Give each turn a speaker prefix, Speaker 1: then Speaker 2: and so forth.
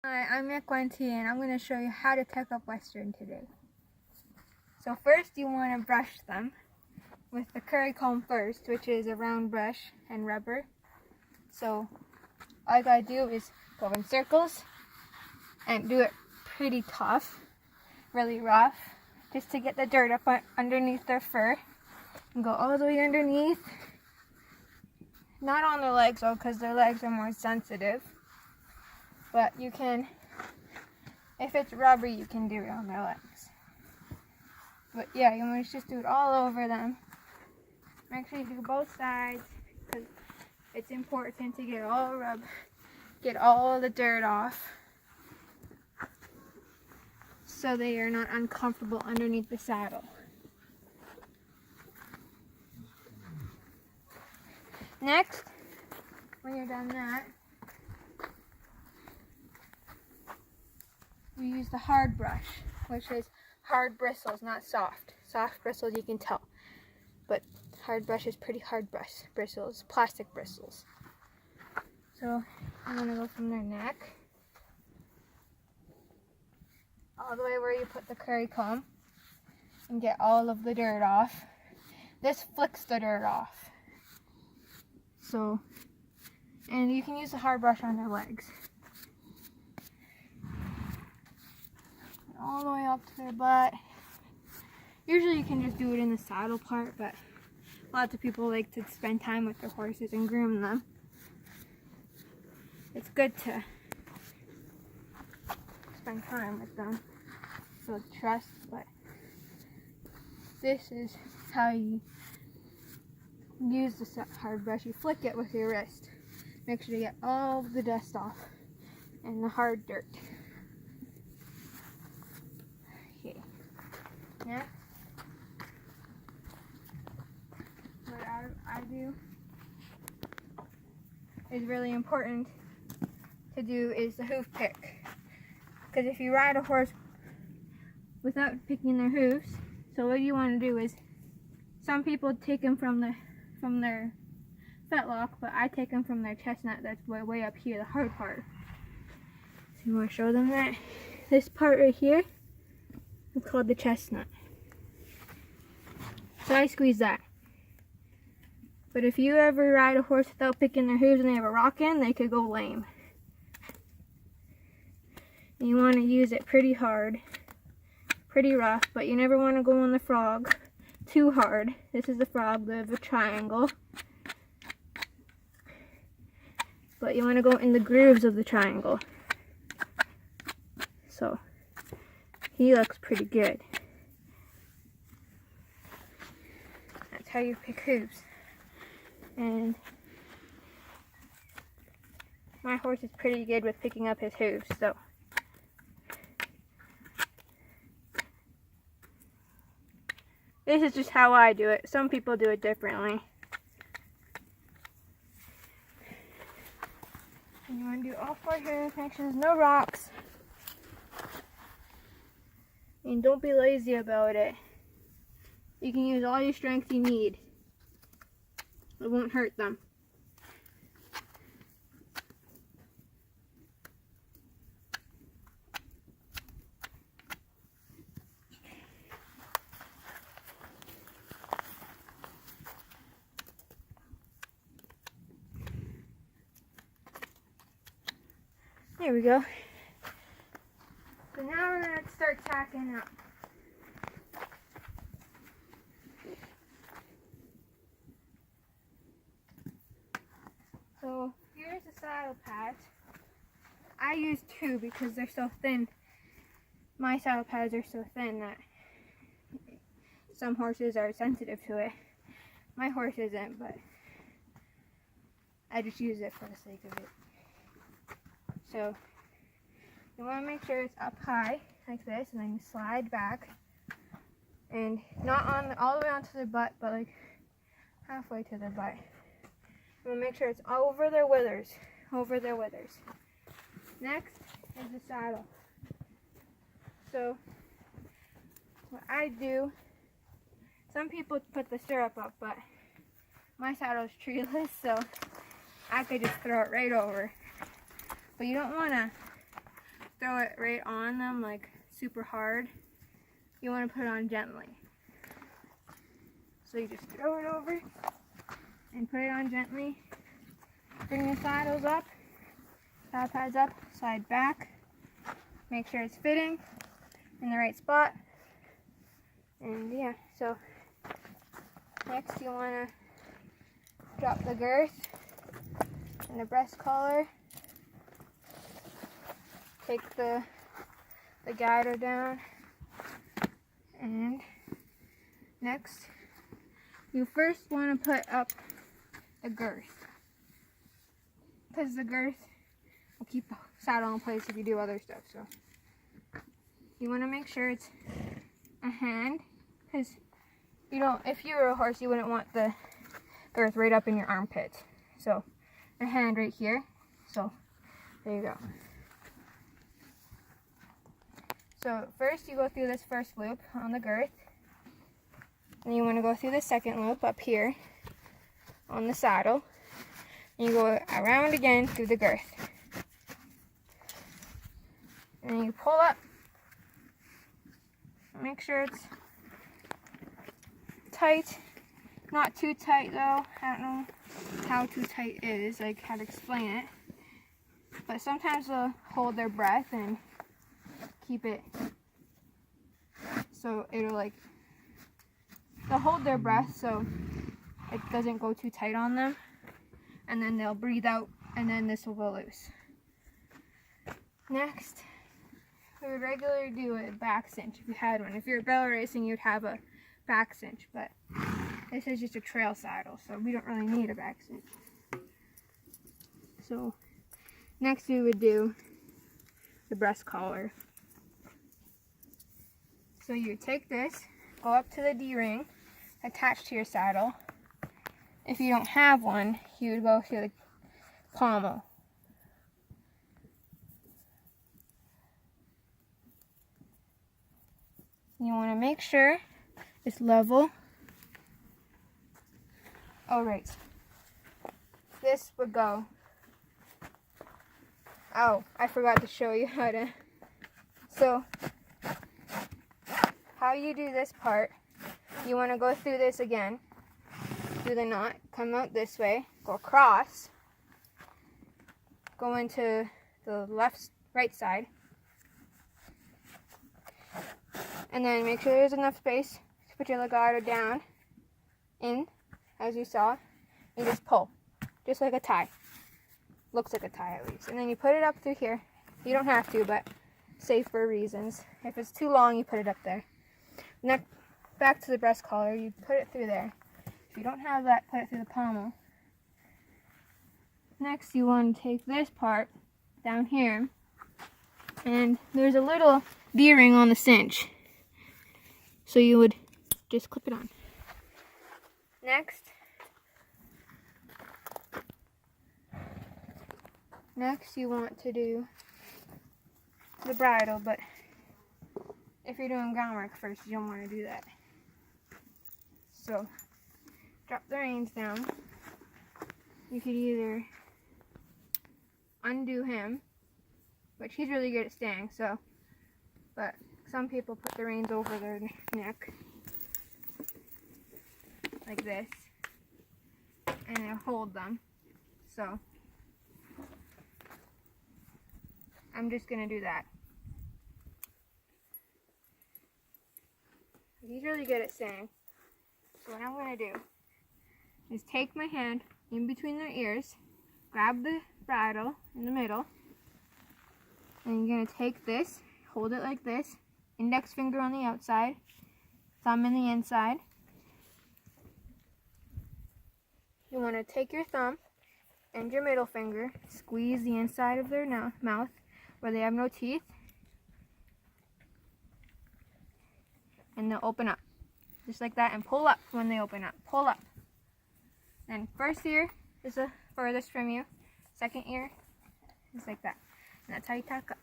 Speaker 1: Hi, I'm Equine Tiaaa and I'm going to show you how to tack up Western today. So first you want to brush them with the curry comb first, which is a round brush and rubber. So all you got to do is go in circles and do it pretty tough, really rough, just to get the dirt up underneath their fur. And go all the way underneath. Not on their legs though, because their legs are more sensitive. But you can, if it's rubbery, you can do it on their legs. But yeah, you want to just do it all over them. Make sure you do both sides, because it's important to get all the dirt off, so they are not uncomfortable underneath the saddle. Next, when you're done that, you use the hard brush, which is hard bristles, not soft. Soft bristles you can tell, but hard brush is pretty hard bristles, plastic bristles. So I'm going to go from their neck all the way where you put the curry comb and get all of the dirt off. This flicks the dirt off. So, and you can use the hard brush on their legs. All the way up to their butt. Usually you can just do it in the saddle part, but lots of people like to spend time with their horses and groom them. It's good to spend time with them, build trust, but this is how you use the hard brush. You flick it with your wrist. Make sure to get all the dust off and the hard dirt. Okay. Next, what I do is really important to do is the hoof pick. Because if you ride a horse without picking their hoofs, so what you want to do is, some people take them from their fetlock, but I take them from their chestnut. That's way up here, the hard part. So you want to show them that. This part right here is called the chestnut. So I squeeze that. But if you ever ride a horse without picking their hooves and they have a rock in, they could go lame. And you want to use it pretty hard, pretty rough, but you never want to go on the frog too hard. This is the frog, the triangle. But you want to go in the grooves of the triangle. So he looks pretty good. That's how you pick hooves. And my horse is pretty good with picking up his hooves, so this is just how I do it. Some people do it differently. And you want to do all four hooves, make sure there's no rocks. And don't be lazy about it. You can use all your strength you need. It won't hurt them. There we go. So now we're going to start tacking up. So here's the saddle pads. I use 2 because they're so thin. My saddle pads are so thin that some horses are sensitive to it. My horse isn't, but I just use it for the sake of it. So you want to make sure it's up high like this, and then you slide back, and not on all the way onto their butt, but like halfway to their butt. You want to make sure it's over their withers, Next is the saddle. So what I do, some people put the stirrup up, but my saddle is treeless, so I could just throw it right over. But you don't want to throw it right on them like super hard. You want to put it on gently. So you just throw it over and put it on gently. Bring the saddles up, saddle pads up, slide back. Make sure it's fitting in the right spot. And yeah, so next you want to drop the girth and the breast collar. Take the guider down. And next, you first want to put up the girth, because the girth will keep the saddle in place if you do other stuff. So you want to make sure it's a hand, because you don't, if you were a horse, you wouldn't want the girth right up in your armpit. So a hand right here. So there you go. So first you go through this first loop on the girth. And you want to go through the second loop up here on the saddle. And you go around again through the girth. And you pull up. Make sure it's tight. Not too tight though. I don't know how too tight is, like how to explain it. But sometimes they'll hold their breath and keep it so it'll like, they'll hold their breath so it doesn't go too tight on them, and then they'll breathe out and then this will go loose. Next, we would regularly do a back cinch if you had one. If you're barrel racing, you'd have a back cinch, but this is just a trail saddle, so we don't really need a back cinch. So next we would do the breast collar. So you take this, go up to the D-ring attached to your saddle. If you don't have one, you would go to the pommel. You want to make sure it's level. Oh, right. This would go. Oh, I forgot to show you how to. So, how you do this part, you want to go through this again, do the knot, come out this way, go across, go into the right side, and then make sure there's enough space to put your legato down, in, as you saw, and just pull, just like a tie. Looks like a tie at least. And then you put it up through here. You don't have to, but safer reasons. If it's too long, you put it up there. Next, back to the breast collar, you put it through there. If you don't have that, put it through the pommel. Next, you want to take this part down here, and there's a little D-ring on the cinch. So you would just clip it on. Next you want to do the bridle, but if you're doing groundwork first, you don't want to do that. So drop the reins down. You could either undo him, which he's really good at staying, so, but some people put the reins over their neck like this and they'll hold them. So I'm just going to do that. He's really good at staying. So what I'm going to do is take my hand in between their ears, grab the bridle in the middle, and you're going to take this, hold it like this, index finger on the outside, thumb in the inside. You want to take your thumb and your middle finger, squeeze the inside of their mouth where they have no teeth, and they'll open up. Just like that, and pull up when they open up. Pull up. Then first ear is the furthest from you. Second ear is like that. And that's how you tack up.